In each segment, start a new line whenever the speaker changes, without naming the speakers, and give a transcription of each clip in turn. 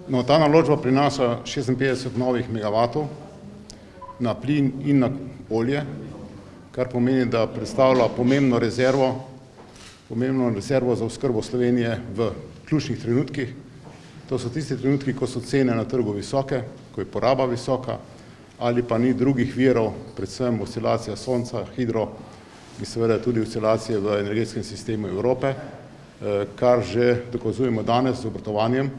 No, ta naložba prinaša 56 novih megavatov na plin in na olje, kar pomeni, da predstavlja pomembno rezervo za oskrbo Slovenije v ključnih trenutkih. To so tisti trenutki, ko so cene na trgu visoke, ko je poraba visoka ali pa ni drugih virov, predvsem oscilacija sonca, hidro in seveda tudi oscilacije v energetskem sistemu Evrope, kar že dokazujemo danes z obratovanjem,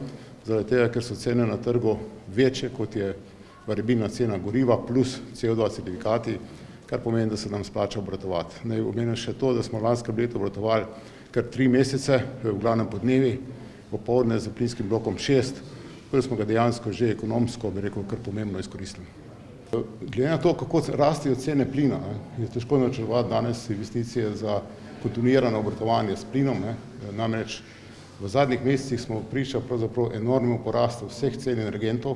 zaradi tega, ker so cene na trgu večje, kot je variabilna cena goriva plus CO2 certifikati, kar pomeni, da se nam splača obratovati. Naj omenim še to, da smo lanskem letu obratovali kar 3 mesece, v glavnem podnevi, popoldne z plinskim blokom 6, tako da smo ga dejansko že ekonomsko, bi rekel, kar pomembno izkoristili. Glede na to, kako rastejo cene plina, je težko načrtovati danes investicije za kontinuirano obratovanje s plinom, namreč v zadnjih mesecih smo priča pravzaprav enormnemu porastu vseh cen energentov,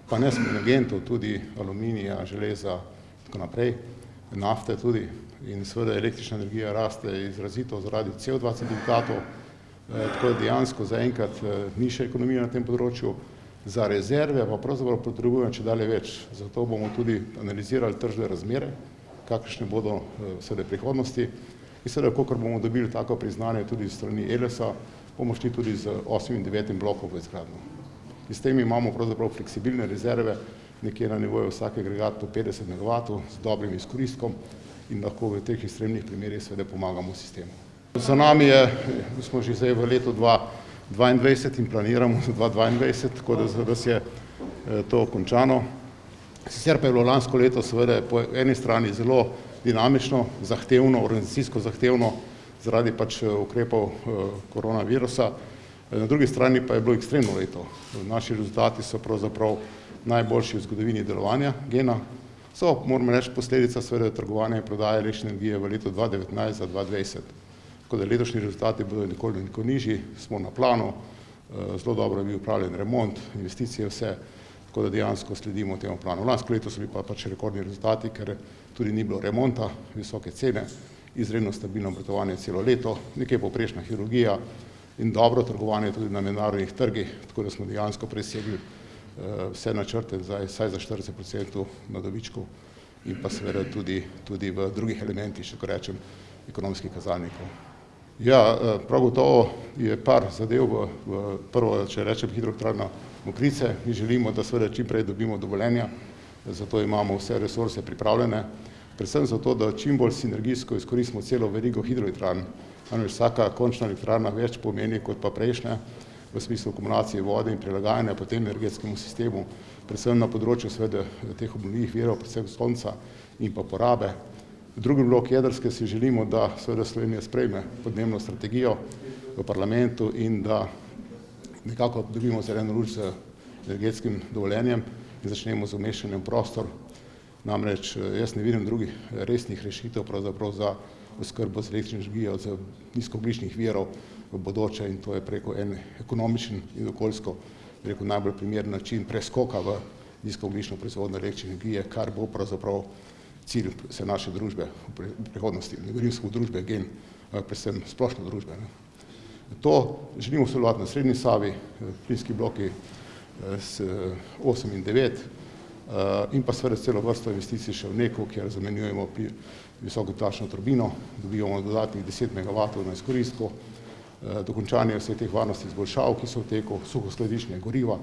pa ne samo energentov, tudi aluminija, železa, tako naprej, nafte tudi in seveda električna energija raste izrazito zaradi CO2 certifikatov, tako da dejansko zaenkrat ni še ekonomija na tem področju, za rezerve pa pravzaprav potrebujemo čedalje več, zato bomo tudi analizirali tržne razmere, kakšne bodo seveda prihodnosti in seveda, kolikor bomo dobili tako priznanje tudi s strani Elesa, bomo šli tudi z 8. in 9. blokom v izgradnjo. In s tem imamo pravzaprav fleksibilne rezerve, nekje na nivoju vsak agregat po 50 MW z dobrim izkoristkom in lahko v teh ekstremnih primerih seveda pomagamo sistemu. Za nami je, smo že zdaj v letu 2022 in planiramo za 2022, tako da je to končano. Sicer pa je bilo lansko leto seveda po eni strani zelo dinamično, zahtevno, organizacijsko zahtevno, zaradi pač ukrepov koronavirusa, na drugi strani pa je bilo ekstremno leto. Naši rezultati so pravzaprav najboljši v zgodovini delovanja GEN-a, so, moramo reči, posledica seveda trgovanja in prodaje električne energije v letu 2019 za 2020. Tako da letošnji rezultati bodo nekoliko nižji, smo na planu, zelo dobro je bil upravljen remont, investicije vse, tako da dejansko sledimo temu planu. Lansko leto so bili pa pač rekordni rezultati, ker tudi ni bilo remonta, visoke cene, izredno stabilno obratovanje celo leto, nekaj povprečna kirurgija in dobro trgovanje tudi na mednarodnih trgih, tako da smo dejansko presegli vse načrte vsaj za 40% na dobičku in pa seveda tudi v drugih elementih, še ko rečem, ekonomskih kazalnikov. Ja, prav gotovo je par zadev v prvo, če rečem, hidroelektrarna Mokrice. Mi želimo, da seveda čim prej dobimo dovoljenja, zato imamo vse resurse pripravljene, predvsem zato, da čim bolj sinergijsko izkoristimo celo verigo hidroelektrarn. Namreč vsaka končna elektrarna več pomeni kot pa prejšnja, v smislu akumulacije vode in prilagajanja potem energetskemu sistemu, predvsem na področju seveda teh obnovljivih virov, predvsem sonca in pa porabe. Drugi blok jedrske si želimo, da seveda Slovenija sprejme podnebno strategijo v parlamentu in da nekako dobimo zeleno luč z energetskim dovoljenjem in začnemo z umeščanjem v prostor. Namreč jaz ne vidim drugih resnih rešitev pravzaprav za oskrbo z električno energijo z nizkoogljičnih virov v bodoče in to je preko en ekonomičen in okoljsko, bi rekel, najbolj primeren način preskoka v nizkoogljično proizvodnjo električne energije, kar bo pravzaprav cilj vse naše družbe v prihodnosti, ne govorim samo družbe GEN, predvsem splošno družbe. To želimo sodelovati na srednji Savi, plinski bloki 8 in 9 in pa seveda celo vrsto investicij še v NEK-u, kjer zamenjujemo visokotlačno turbino, dobivamo dodatnih 10 MW na izkoristku, dokončanje vseh teh varnostnih izboljšav, ki so v teku, suhoskladiščenje goriva,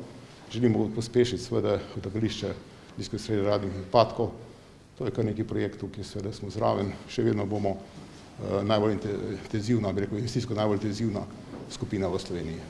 želimo pospešiti seveda odlagališče nizkoradioaktivnih odpadkov. To je kar nekaj projektov, ki seveda smo zraven, še vedno bomo najbolj intenzivna, bi rekel, investicijsko najbolj intenzivna skupina v Sloveniji.